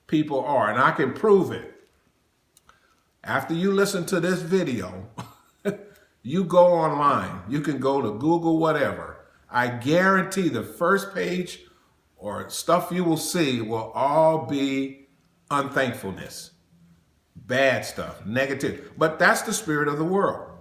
people are, and I can prove it. After you listen to this video, you go online. You can go to Google, whatever. I guarantee the first page or stuff you will see will all be unthankfulness, bad stuff, negative. But that's the spirit of the world.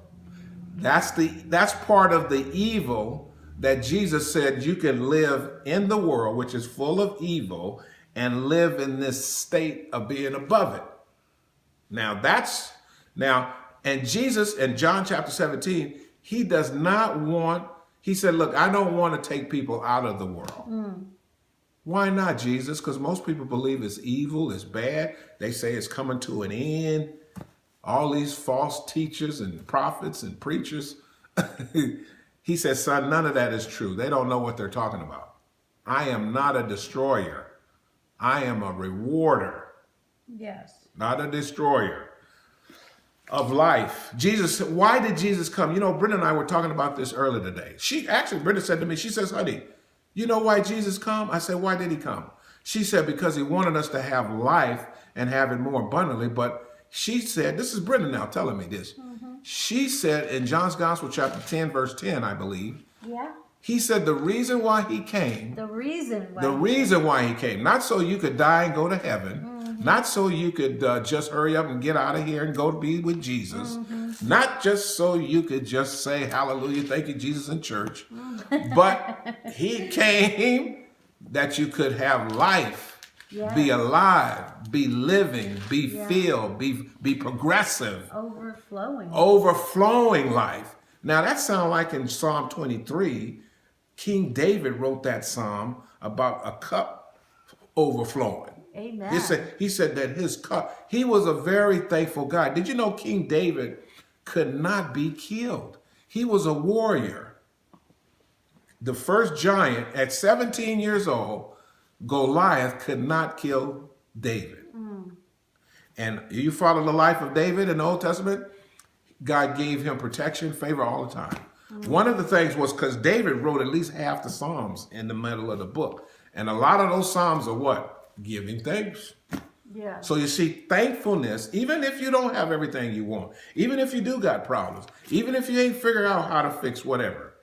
That's part of the evil that Jesus said you can live in the world, which is full of evil, and live in this state of being above it. And Jesus in John chapter 17, he does not want, he said, look, I don't want to take people out of the world. Why not, Jesus? Because most people believe it's evil, it's bad. They say it's coming to an end. All these false teachers and prophets and preachers. He says, son, none of that is true. They don't know what they're talking about. I am not a destroyer. I am a rewarder. Yes. Not a destroyer of life. Jesus, why did Jesus come? You know, Brenda and I were talking about this earlier today. Brenda said to me, she says, honey, you know why Jesus come? I said, why did he come? She said, because he wanted us to have life and have it more abundantly. But she said, this is Brenda now telling me this. She said in John's Gospel, chapter 10, verse 10, I believe. Yeah. He said the reason why he came. The reason why he came. Not so you could die and go to heaven. Not so you could just hurry up and get out of here and go to be with Jesus. Not just so you could just say hallelujah, thank you, Jesus, in church. But he came that you could have life. Yeah. Be alive, be living, be filled, be progressive. Overflowing life. Now that sounds like in Psalm 23, King David wrote that psalm about a cup overflowing. Amen. He said that his cup, he was a very thankful guy. Did you know King David could not be killed? He was a warrior. The first giant at 17 years old, Goliath could not kill David. And you follow the life of David in the Old Testament, God gave him protection, favor all the time. One of the things was because David wrote at least half the Psalms in the middle of the book. And a lot of those Psalms are what? Giving thanks. Yeah. So you see, thankfulness, even if you don't have everything you want, even if you do got problems, even if you ain't figured out how to fix whatever,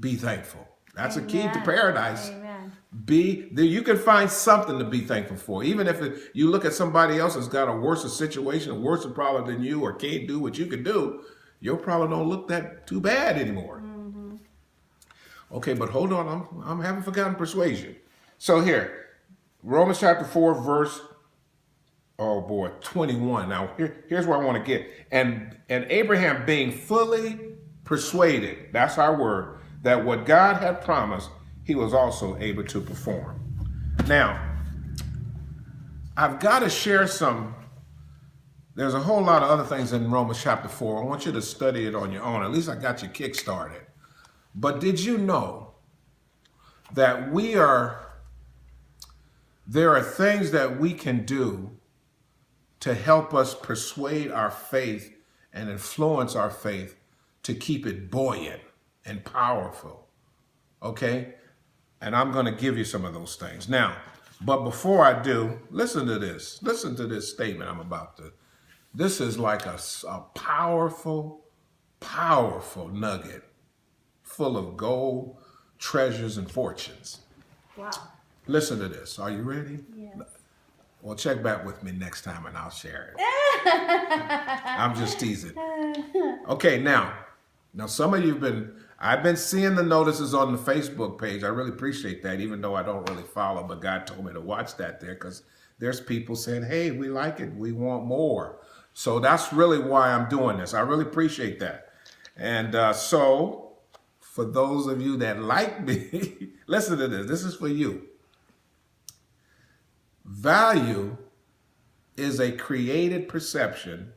be thankful. That's a key to paradise. Amen. You can find something to be thankful for. Even if you look at somebody else that's got a worse situation, a worse problem than you, or can't do what you can do, your problem don't look that too bad anymore. Okay, but hold on, I haven't forgotten persuasion. So here, Romans chapter 4, verse, 21. Now here's where I want to get. And Abraham being fully persuaded, that's our word, that what God had promised, he was also able to perform. Now, I've got to share there's a whole lot of other things in Romans chapter 4. I want you to study it on your own. At least I got you kick-started. But did you know that there are things that we can do to help us persuade our faith and influence our faith to keep it buoyant and powerful? Okay? And I'm going to give you some of those things. Now, but before I do, listen to this. Listen to this statement I'm about to. This is like a powerful, powerful nugget full of gold, treasures, and fortunes. Wow. Listen to this. Are you ready? Yes. Well, check back with me next time and I'll share it. I'm just teasing. Okay, now some of you I've been seeing the notices on the Facebook page. I really appreciate that, even though I don't really follow, but God told me to watch that there because there's people saying, hey, we like it. We want more. So that's really why I'm doing this. I really appreciate that. And so for those of you that like me, listen to this. This is for you. Value is a created perception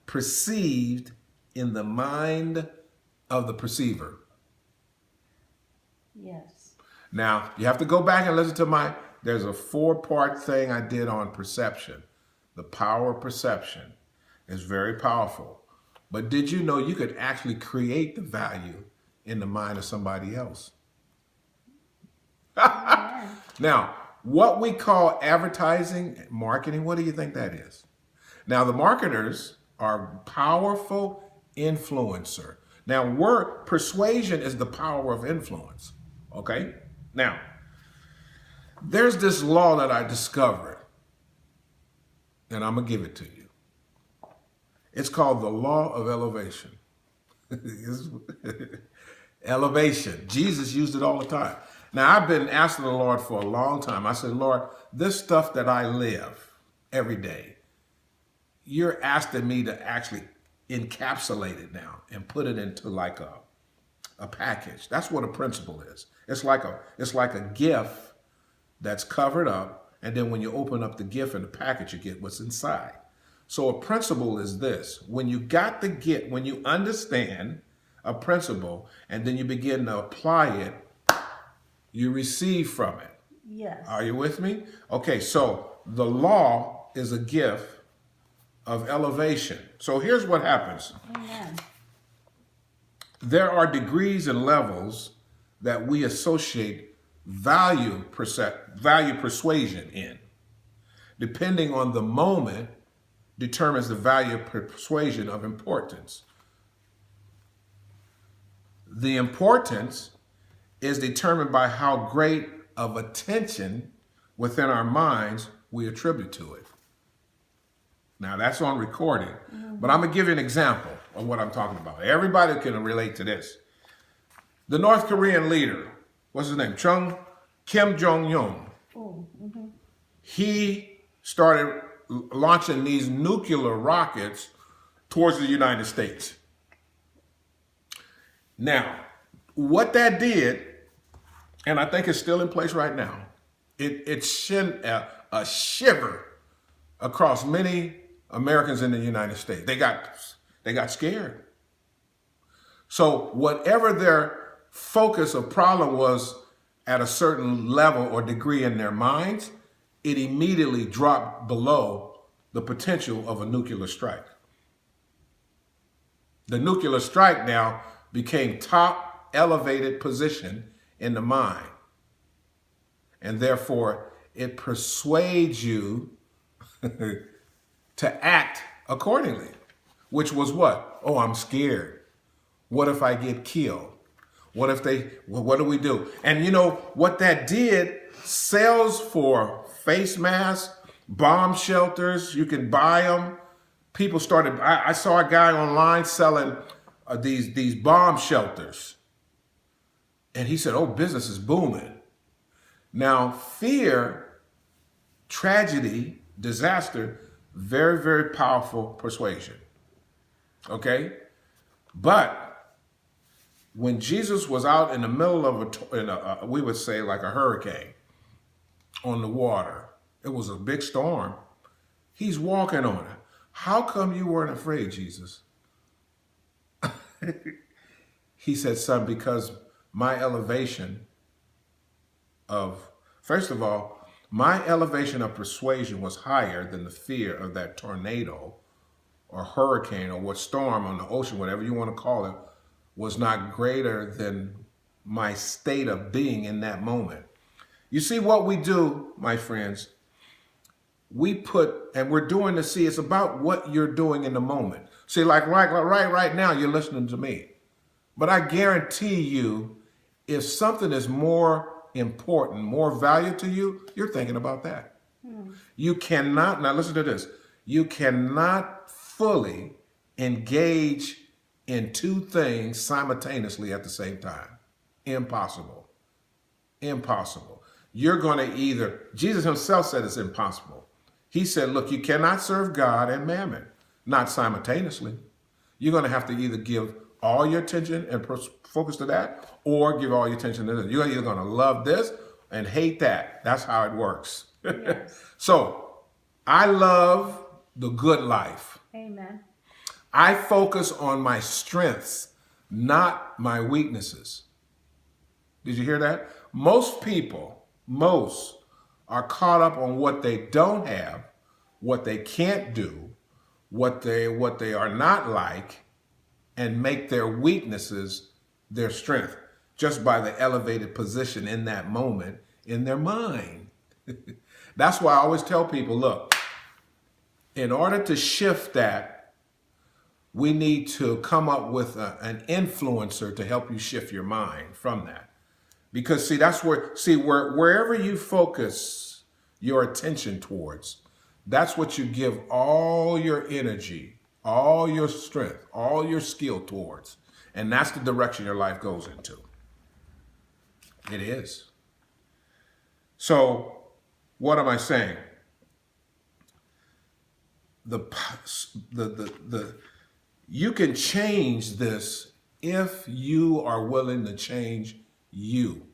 perceived in the mind of the perceiver. Yes. Now, you have to go back and listen to there's a 4-part thing I did on perception. The power of perception is very powerful. But did you know you could actually create the value in the mind of somebody else? Now, what we call advertising, marketing, what do you think that is? Now, the marketers are powerful influencer. Now, persuasion is the power of influence. Okay? Now, there's this law that I discovered, and I'm going to give it to you. It's called the law of elevation. Elevation. Jesus used it all the time. Now, I've been asking the Lord for a long time. I said, Lord, this stuff that I live every day, you're asking me to actually encapsulate it now and put it into like a package. That's what a principle is. It's like a gift that's covered up, and then when you open up the gift and the package, you get what's inside. So a principle is this: when you got the gift, when you understand a principle and then you begin to apply it, you receive from it. Yes. Are you with me? Okay, so the law is a gift of elevation. So here's what happens. Amen. There are degrees and levels that we associate value persuasion in. Depending on the moment, determines the value of persuasion of importance. The importance is determined by how great of attention within our minds we attribute to it. Now, that's on recording, but I'm going to give you an example of what I'm talking about. Everybody can relate to this. The North Korean leader, what's his name? Kim Jong-un. Oh, mm-hmm. He started launching these nuclear rockets towards the United States. Now, what that did, and I think it's still in place right now, it sent a shiver across many Americans in the United States. They got scared. So whatever their focus or problem was at a certain level or degree in their minds, it immediately dropped below the potential of a nuclear strike. The nuclear strike now became top elevated position in the mind. And therefore, it persuades you to act accordingly, which was what? Oh, I'm scared. What if I get killed? What do we do? And you know what that did? Sales for face masks, bomb shelters, you can buy them. People started, I saw a guy online selling these bomb shelters. And he said, oh, business is booming. Now, fear, tragedy, disaster, very, very powerful persuasion. Okay? But when Jesus was out in the middle of we would say like a hurricane on the water, it was a big storm. He's walking on it. How come you weren't afraid, Jesus? He said, son, because my elevation first of all, my elevation of persuasion was higher than the fear of that tornado or hurricane or what storm on the ocean, whatever you want to call it, was not greater than my state of being in that moment. You see what we do, my friends, and we're doing this, see, it's about what you're doing in the moment. See, like right now, you're listening to me. But I guarantee you, if something is more important, more value to you, you're thinking about that. You cannot, now listen to this, you cannot fully engage in two things simultaneously at the same time. Impossible. Impossible. You're going to Jesus himself said it's impossible. He said, look, you cannot serve God and mammon, not simultaneously. You're going to have to either give all your attention and focus to that, or give all your attention to this. You're either going to love this and hate that. That's how it works. Yes. So I love the good life. Amen. I focus on my strengths, not my weaknesses. Did you hear that? Most are caught up on what they don't have, what they can't do, what they are not like, and make their weaknesses their strength just by the elevated position in that moment in their mind. That's why I always tell people, look, in order to shift that, we need to come up with an influencer to help you shift your mind from that. Because see, that's wherever you focus your attention towards, that's what you give all your energy, all your strength, all your skill towards. And that's the direction your life goes into. It is. So, what am I saying? You can change this if you are willing to change you.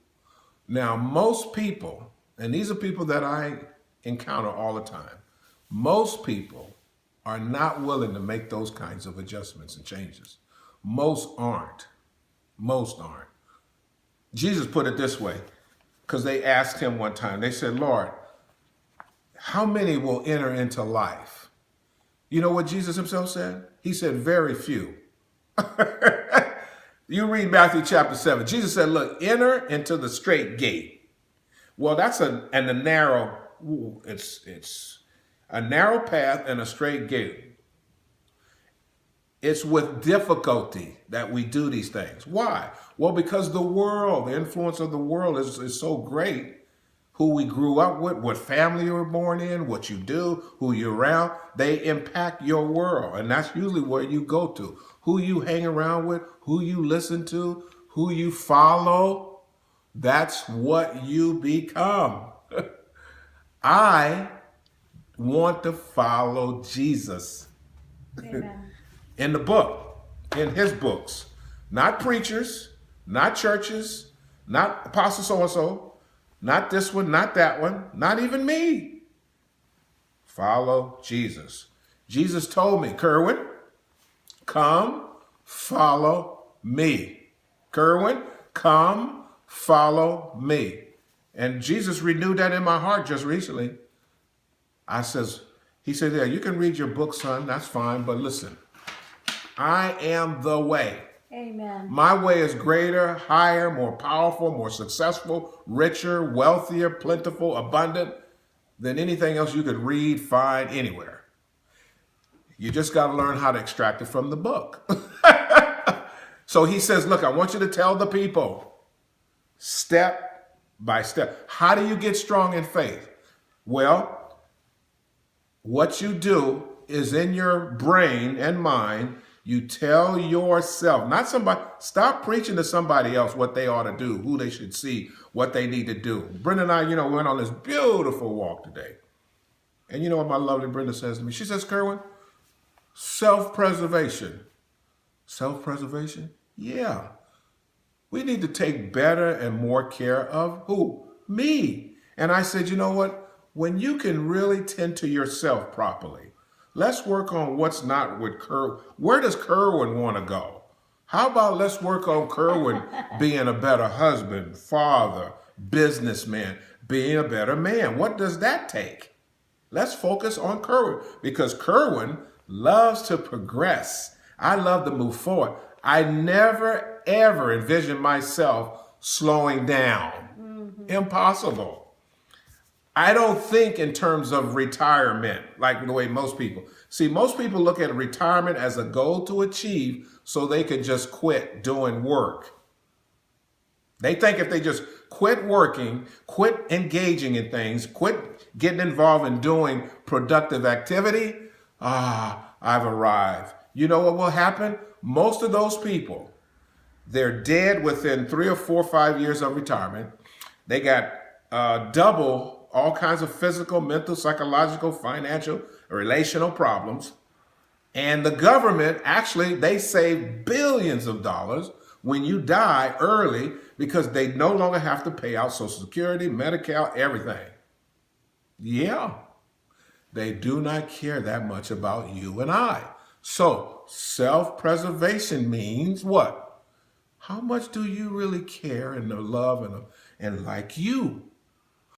Now, most people, and these are people that I encounter all the time, most people are not willing to make those kinds of adjustments and changes. Most aren't. Most aren't. Jesus put it this way, because they asked him one time, they said, Lord, how many will enter into life? You know what Jesus himself said? He said, very few. You read Matthew chapter 7. Jesus said, look, enter into the straight gate. Well, that's a narrow, it's a narrow path and a straight gate. It's with difficulty that we do these things. Why? Well, because the world, the influence of the world is so great. Who we grew up with, what family you were born in, what you do, who you're around, they impact your world. And that's usually where you go to. Who you hang around with, who you listen to, who you follow, that's what you become. I want to follow Jesus. Amen. In the book, in his books. Not preachers, not churches, not apostle so-and-so, not this one, not that one, not even me. Follow Jesus. Jesus told me, Kerwin, come follow me. Kerwin, come follow me. And Jesus renewed that in my heart just recently. He said, yeah, you can read your book, son, that's fine, but listen, I am the way. Amen. My way is greater, higher, more powerful, more successful, richer, wealthier, plentiful, abundant than anything else you could read, find anywhere. You just got to learn how to extract it from the book. So he says, look, I want you to tell the people step by step. How do you get strong in faith? Well, what you do is in your brain and mind, you tell yourself, not somebody, stop preaching to somebody else what they ought to do, who they should see, what they need to do. Brenda and I, went on this beautiful walk today. And you know what my lovely Brenda says to me? She says, Kerwin, self-preservation. Self-preservation? Yeah. We need to take better and more care of who? Me. And I said, you know what? When you can really tend to yourself properly, let's work on what's not with Kerwin. Where does Kerwin want to go? How about let's work on Kerwin being a better husband, father, businessman, being a better man? What does that take? Let's focus on Kerwin because Kerwin loves to progress. I love to move forward. I never, ever envision myself slowing down. Mm-hmm. Impossible. I don't think in terms of retirement, like the way most people. See, most people look at retirement as a goal to achieve so they can just quit doing work. They think if they just quit working, quit engaging in things, quit getting involved in doing productive activity, I've arrived. You know what will happen? Most of those people, they're dead within 3 or 4 or 5 years of retirement. They got double all kinds of physical, mental, psychological, financial, relational problems. And the government, actually, they save billions of dollars when you die early because they no longer have to pay out Social Security, Medicare, everything. Yeah, they do not care that much about you and I. So self-preservation means what? How much do you really care and love and like you?